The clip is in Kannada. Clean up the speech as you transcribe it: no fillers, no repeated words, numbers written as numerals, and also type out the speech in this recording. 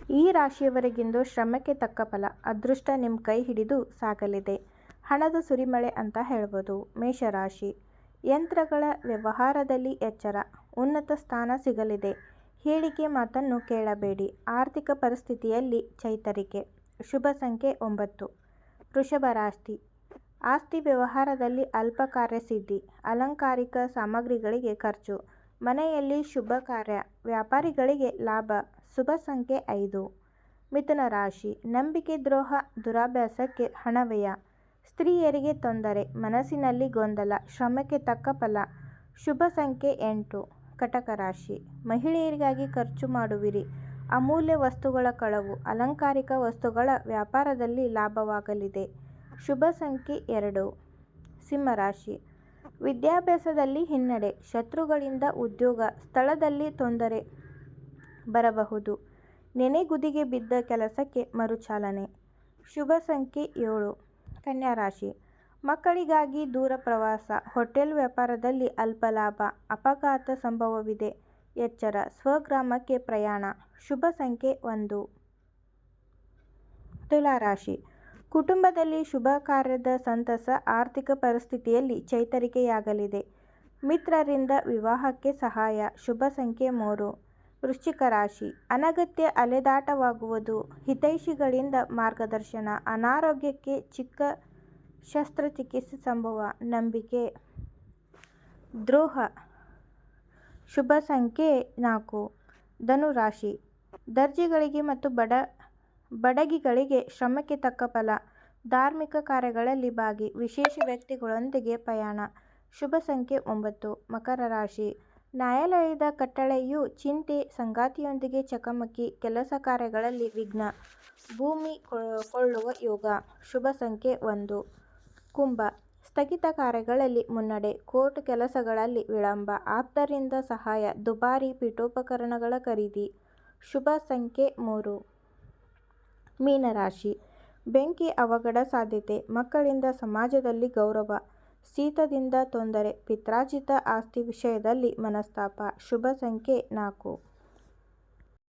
ಈ ರಾಶಿಯವರೆಗಿಂದು ಶ್ರಮಕ್ಕೆ ತಕ್ಕ ಫಲ. ಅದೃಷ್ಟ ನಿಮ್ಮ ಕೈ ಹಿಡಿದು ಸಾಗಲಿದೆ. ಹಣದ ಸುರಿಮಳೆ ಅಂತ ಹೇಳ್ಬೋದು. ಮೇಷರಾಶಿ, ಯಂತ್ರಗಳ ವ್ಯವಹಾರದಲ್ಲಿ ಎಚ್ಚರ. ಉನ್ನತ ಸ್ಥಾನ ಸಿಗಲಿದೆ. ಹೇಳಿಕೆ ಮಾತನ್ನು ಕೇಳಬೇಡಿ. ಆರ್ಥಿಕ ಪರಿಸ್ಥಿತಿಯಲ್ಲಿ ಚೈತರಿಕೆ. ಶುಭ ಸಂಖ್ಯೆ 9. ವೃಷಭ ರಾಶಿ, ಆಸ್ತಿ ವ್ಯವಹಾರದಲ್ಲಿ ಅಲ್ಪ ಕಾರ್ಯಸಿದ್ಧಿ. ಅಲಂಕಾರಿಕ ಸಾಮಗ್ರಿಗಳಿಗೆ ಖರ್ಚು. ಮನೆಯಲ್ಲಿ ಶುಭ ಕಾರ್ಯ. ವ್ಯಾಪಾರಿಗಳಿಗೆ ಲಾಭ. ಶುಭ ಸಂಖ್ಯೆ 5. ಮಿಥುನ ರಾಶಿ, ನಂಬಿಕೆ ದ್ರೋಹ, ದುರಾಭ್ಯಾಸಕ್ಕೆ ಹಣವ್ಯಯ. ಸ್ತ್ರೀಯರಿಗೆ ತೊಂದರೆ. ಮನಸ್ಸಿನಲ್ಲಿ ಗೊಂದಲ. ಶ್ರಮಕ್ಕೆ ತಕ್ಕ ಫಲ. ಶುಭ ಸಂಖ್ಯೆ 8. ಕಟಕ ರಾಶಿ, ಮಹಿಳೆಯರಿಗಾಗಿ ಖರ್ಚು ಮಾಡುವಿರಿ. ಅಮೂಲ್ಯ ವಸ್ತುಗಳ ಕಳವು. ಅಲಂಕಾರಿಕ ವಸ್ತುಗಳ ವ್ಯಾಪಾರದಲ್ಲಿ ಲಾಭವಾಗಲಿದೆ. ಶುಭ ಸಂಖ್ಯೆ 2. ಸಿಂಹರಾಶಿ, ವಿದ್ಯಾಭ್ಯಾಸದಲ್ಲಿ ಹಿನ್ನಡೆ. ಶತ್ರುಗಳಿಂದ ಉದ್ಯೋಗ ಸ್ಥಳದಲ್ಲಿ ತೊಂದರೆ ಬರಬಹುದು. ನೆನೆಗುದಿಗೆ ಬಿದ್ದ ಕೆಲಸಕ್ಕೆ ಮರುಚಾಲನೆ. ಶುಭ ಸಂಖ್ಯೆ 7. ಕನ್ಯಾ ರಾಶಿ, ಮಕ್ಕಳಿಗಾಗಿ ದೂರ ಪ್ರವಾಸ. ಹೋಟೆಲ್ ವ್ಯಾಪಾರದಲ್ಲಿ ಅಲ್ಪ ಲಾಭ. ಅಪಘಾತ ಸಂಭವವಿದೆ. ಎಚ್ಚರ. ಸ್ವಗ್ರಾಮಕ್ಕೆ ಪ್ರಯಾಣ. ಶುಭ ಸಂಖ್ಯೆ 1. ತುಲಾ ರಾಶಿ, ಕುಟುಂಬದಲ್ಲಿ ಶುಭ ಕಾರ್ಯದ ಸಂತಸ. ಆರ್ಥಿಕ ಪರಿಸ್ಥಿತಿಯಲ್ಲಿ ಚೈತರಿಕೆಯಾಗಲಿದೆ. ಮಿತ್ರರಿಂದ ವಿವಾಹಕ್ಕೆ ಸಹಾಯ. ಶುಭ ಸಂಖ್ಯೆ 3. ವೃಶ್ಚಿಕ ರಾಶಿ, ಅನಗತ್ಯ ಅಲೆದಾಟವಾಗುವುದು. ಹಿತೈಷಿಗಳಿಂದ ಮಾರ್ಗದರ್ಶನ. ಅನಾರೋಗ್ಯಕ್ಕೆ ಚಿಕ್ಕ ಶಸ್ತ್ರಚಿಕಿತ್ಸೆ ಸಂಭವ. ನಂಬಿಕೆ ದ್ರೋಹ. ಶುಭ ಸಂಖ್ಯೆ 4. ಧನು ರಾಶಿ, ದರ್ಜಿಗಳಿಗೆ ಮತ್ತು ಬಡಗಿಗಳಿಗೆ ಶ್ರಮಕ್ಕೆ ತಕ್ಕ ಫಲ. ಧಾರ್ಮಿಕ ಕಾರ್ಯಗಳಲ್ಲಿ ಭಾಗಿ. ವಿಶೇಷ ವ್ಯಕ್ತಿಗಳೊಂದಿಗೆ ಪಯಣ. ಶುಭ ಸಂಖ್ಯೆ 9. ಮಕರ ರಾಶಿ, ನ್ಯಾಯಾಲಯದ ಕಟ್ಟಳೆಯು ಚಿಂತೆ. ಸಂಗಾತಿಯೊಂದಿಗೆ ಚಕಮಕಿ. ಕೆಲಸ ಕಾರ್ಯಗಳಲ್ಲಿ ವಿಘ್ನ. ಭೂಮಿ ಕೊಳ್ಳುವ ಯೋಗ. ಶುಭ ಸಂಖ್ಯೆ 1. ಕುಂಭ, ಸ್ಥಗಿತ ಕಾರ್ಯಗಳಲ್ಲಿ ಮುನ್ನಡೆ. ಕೋರ್ಟ್ ಕೆಲಸಗಳಲ್ಲಿ ವಿಳಂಬ. ಆಪ್ತರಿಂದ ಸಹಾಯ. ದುಬಾರಿ ಪೀಠೋಪಕರಣಗಳ ಖರೀದಿ. ಶುಭ ಸಂಖ್ಯೆ 3. ಮೀನರಾಶಿ, ಬೆಂಕಿ ಅವಘಡ ಸಾಧ್ಯತೆ. ಮಕ್ಕಳಿಂದ ಸಮಾಜದಲ್ಲಿ ಗೌರವ. ಶೀತದಿಂದ ತೊಂದರೆ. ಪಿತ್ರಾರ್ಜಿತ ಆಸ್ತಿ ವಿಷಯದಲ್ಲಿ ಮನಸ್ತಾಪ. ಶುಭ ಸಂಖ್ಯೆ 4.